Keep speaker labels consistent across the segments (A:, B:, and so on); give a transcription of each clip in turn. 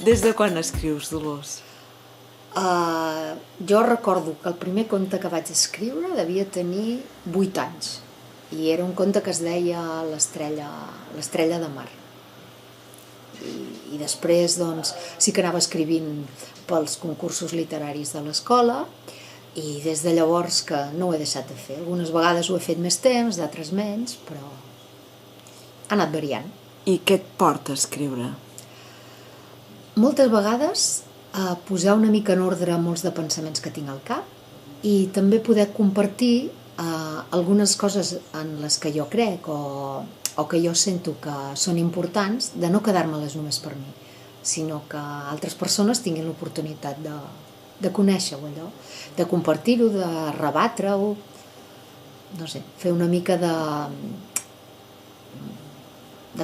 A: Des de quan escrius, Dolors?
B: Jo recordo que el primer conte que vaig escriure devia tenir 8 anys i era un conte que es deia L'estrella de mar. I després doncs, sí que anava escrivint pels concursos literaris de l'escola i des de llavors que no ho he deixat de fer. Algunes vegades ho he fet més temps, d'altres menys, però ha anat variant.
A: I què et porta a escriure?
B: Moltes vegades posar una mica en ordre molts de pensaments que tinc al cap i també poder compartir algunes coses en les que jo crec o que jo sento que són importants, de no quedar-me-les només per mi, sinó que altres persones tinguin l'oportunitat de conèixer-ho allò, de compartir-ho, de rebatre-ho, no sé, fer una mica de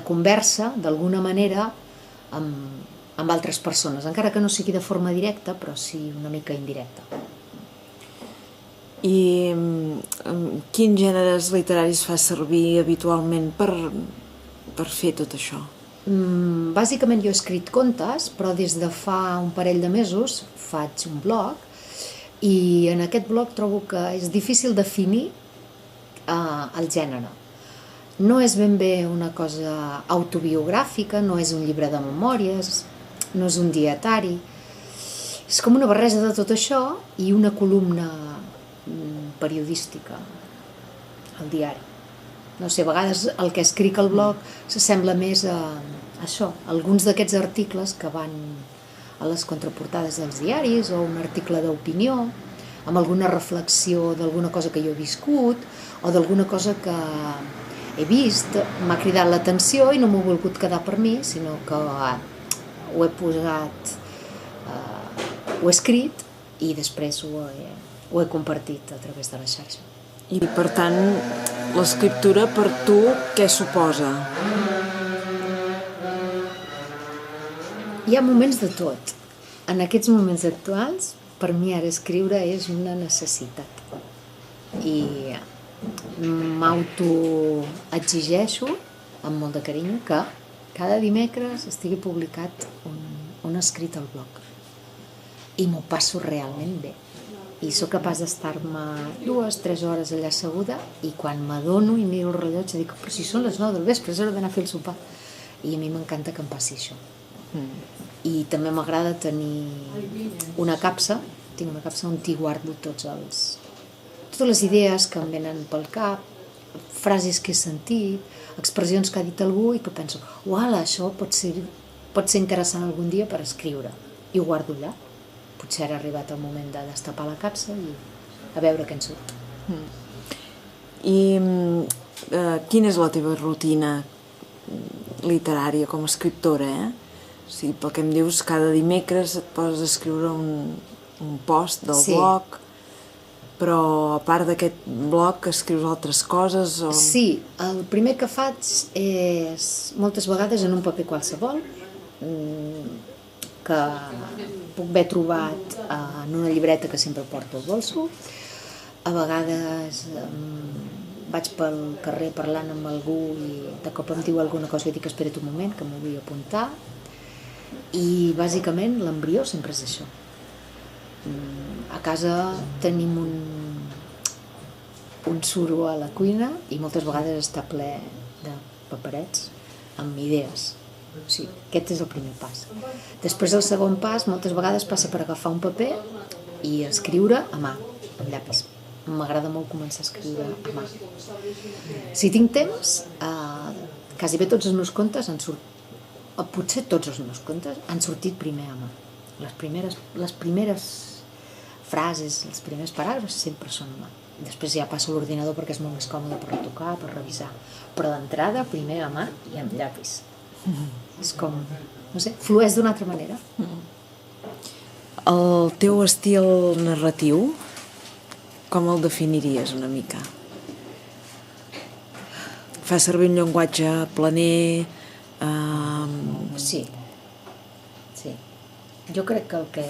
B: conversa, d'alguna manera, amb altres persones, encara que no sigui de forma directa, però sí una mica indirecta.
A: I quins gèneres literaris fas servir habitualment per fer tot això?
B: Bàsicament jo he escrit contes, però des de fa un parell de mesos faig un blog i en aquest blog trobo que és difícil definir el gènere. No és ben bé una cosa autobiogràfica, no és un llibre de memòries, no és un dietari. És com una barreja de tot això i una columna periodística al diari. No sé, a vegades el que escric al blog s'assembla més a això, alguns d'aquests articles que van a les contraportades dels diaris o un article d'opinió amb alguna reflexió d'alguna cosa que jo he viscut o d'alguna cosa que he vist, m'ha cridat l'atenció i no m'ho he volgut quedar per mi, sinó que ho he posat, ho he escrit i després ho he compartit a través de la xarxa.
A: I per tant, l'escriptura per tu què suposa?
B: Hi ha moments de tot. En aquests moments actuals, per mi ara escriure és una necessitat. I m'autoexigeixo, amb molt de carinyo, que cada dimecres estigui publicat un escrit al blog. I m'ho passo realment bé. I sóc capaç d'estar-me 2-3 hores allà asseguda i quan m'adono i miro el rellotge dic, però si són les 9 del vespre, és hora d'anar a fer el sopar. I a mi m'encanta que em passi això. I també m'agrada tenir una capsa, tinc una capsa on hi guardo totes les idees que em venen pel cap, frases que he sentit, expressions que ha dit algú i que penso, uala, això pot ser interessant algun dia per escriure. I ho guardo allà. Potser ha arribat el moment de destapar la capsa i a veure què en surt.
A: I quina és la teva rutina literària com a escriptora, O sigui, pel que em dius, cada dimecres et poses a escriure un post del blog, però a part d'aquest blog escrius altres coses? O...
B: Sí, el primer que faig és moltes vegades en un paper qualsevol, que puc haver trobat en una llibreta que sempre porto al bolso. A vegades vaig pel carrer parlant amb algú i de cop em diu alguna cosa i dic espera't un moment que m'ho vull apuntar. I bàsicament l'embrió sempre és això. A casa tenim un suro a la cuina i moltes vegades està ple de paperets amb idees. O sigui, aquest és el primer pas. Després el segon pas moltes vegades passa per agafar un paper i escriure a mà, amb llapis. M'agrada molt començar a escriure a mà. Si tinc temps, quasi bé tots els meus contes potser tots els meus contes han sortit primer a mà. Les primeres frases, els primers paràgrafs sempre són a mà. Després ja passo a l'ordinador perquè és molt més còmode per retocar, per revisar. Però d'entrada, primer a mà i amb llapis. És com, no sé, flueix d'una altra manera.
A: El teu estil narratiu, com el definiries una mica? Fas servir un llenguatge planer?
B: Sí. Jo crec que el que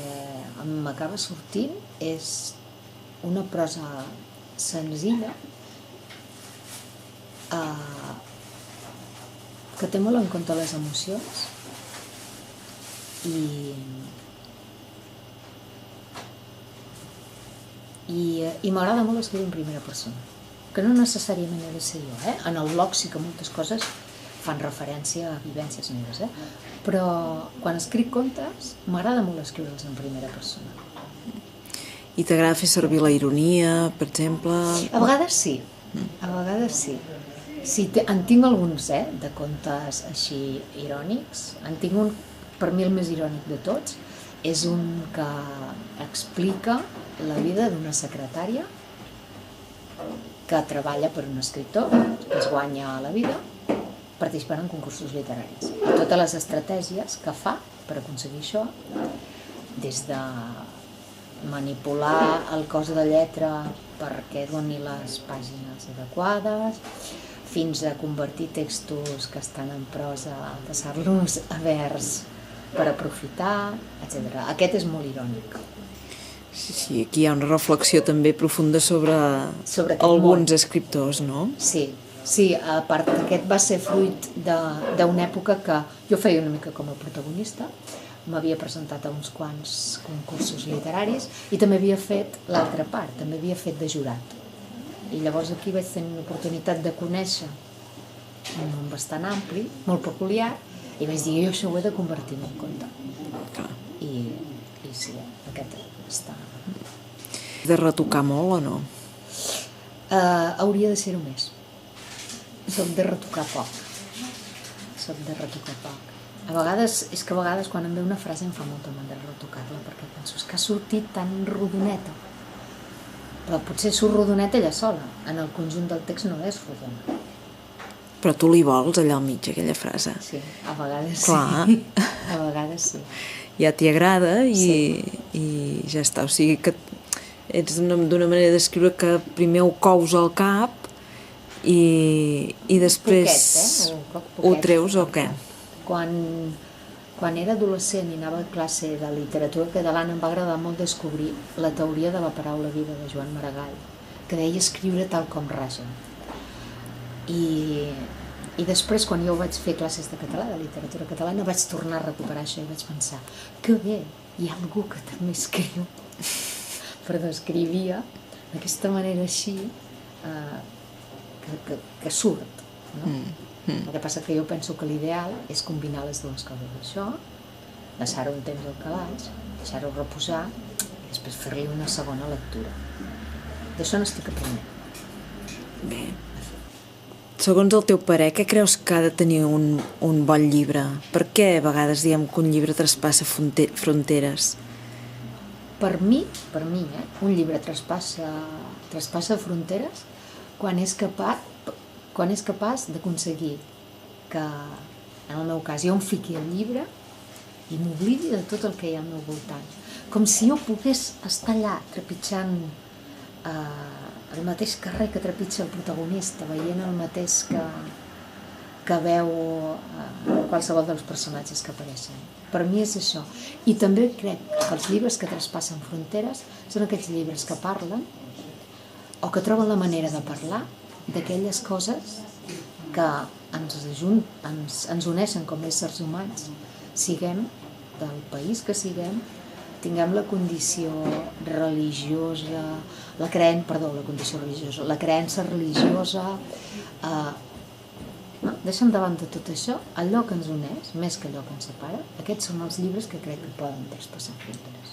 B: m'acaba sortint és una prosa senzilla que té molt en compte les emocions i m'agrada molt escriure en primera persona, que no necessàriament he de ser jo, En el blog sí que moltes coses fan referència a vivències meves, però quan escric contes m'agrada molt escriure'ls en primera persona.
A: I t'agrada fer servir la ironia, per exemple?
B: A vegades sí, Sí, en tinc alguns, de contes així irònics. En tinc un, per mi el més irònic de tots, és un que explica la vida d'una secretària que treballa per un escriptor, que es guanya la vida participant en concursos literaris. I totes les estratègies que fa per aconseguir això, des de manipular el cos de lletra perquè doni les pàgines adequades, fins a convertir textos que estan en prosa, passar-los a vers per aprofitar, etc. Aquest és molt irònic.
A: Sí, aquí hi ha una reflexió també profunda sobre alguns escriptors, no?
B: Sí, a part aquest va ser fruit d'una època que jo feia una mica com a protagonista, m'havia presentat a uns quants concursos literaris i també havia fet l'altra part, també havia fet de jurat. I llavors aquí vaig tenir l'oportunitat de conèixer un món bastant ampli, molt peculiar, i vaig dir, jo això ho he de convertir en un conte. I sí, aquest està...
A: De retocar molt o no?
B: Hauria de ser-ho més. Soc de retocar poc. A vegades quan em ve una frase em fa molta mandra retocar-la, perquè penso que ha sortit tan rodoneta. Però potser surt rodoneta ella sola. En el conjunt del text no és rodona.
A: Però tu li vols allà al mig, aquella frase?
B: Sí, a vegades
A: Clar.
B: Sí. A vegades sí.
A: Ja t'hi agrada i ja està. O sigui que ets d'una manera d'escriure que primer ho cous al cap i després ho treus o què?
B: Quan era adolescent i anava a classe de literatura catalana em va agradar molt descobrir la teoria de la paraula viva de Joan Maragall, que deia escriure tal com raja. I després, quan jo vaig fer classes de català, de literatura catalana, vaig tornar a recuperar això i vaig pensar que bé, hi ha algú que també escriu. Però escrivia d'aquesta manera així que surt, no? El que passa que jo penso que l'ideal és combinar les dues coses d'això, deixar-ho un temps al calaix, deixar-ho reposar i després fer-li una segona lectura. D'això n'estic aprenent.
A: Bé. Segons el teu parer, què creus que ha de tenir un bon llibre? Per què a vegades diem que un llibre traspassa fronteres?
B: Per mi, un llibre traspassa fronteres quan és capaç d'aconseguir que, en el meu cas, jo em fiqui al llibre i m'oblidi de tot el que hi ha al meu voltant. Com si jo pogués estar allà trepitjant el mateix carrer que trepitja el protagonista, veient el mateix que veu qualsevol dels personatges que apareixen. Per mi és això. I també crec que els llibres que traspassen fronteres són aquells llibres que parlen o que troben la manera de parlar d'aquelles coses que ens uneixen com a éssers humans, siguem del país que siguem, tinguem la condició religiosa, la creença religiosa, deixem davant de tot això, allò que ens uneix, més que allò que ens separa, aquests són els llibres que crec que poden traspassar fronteres.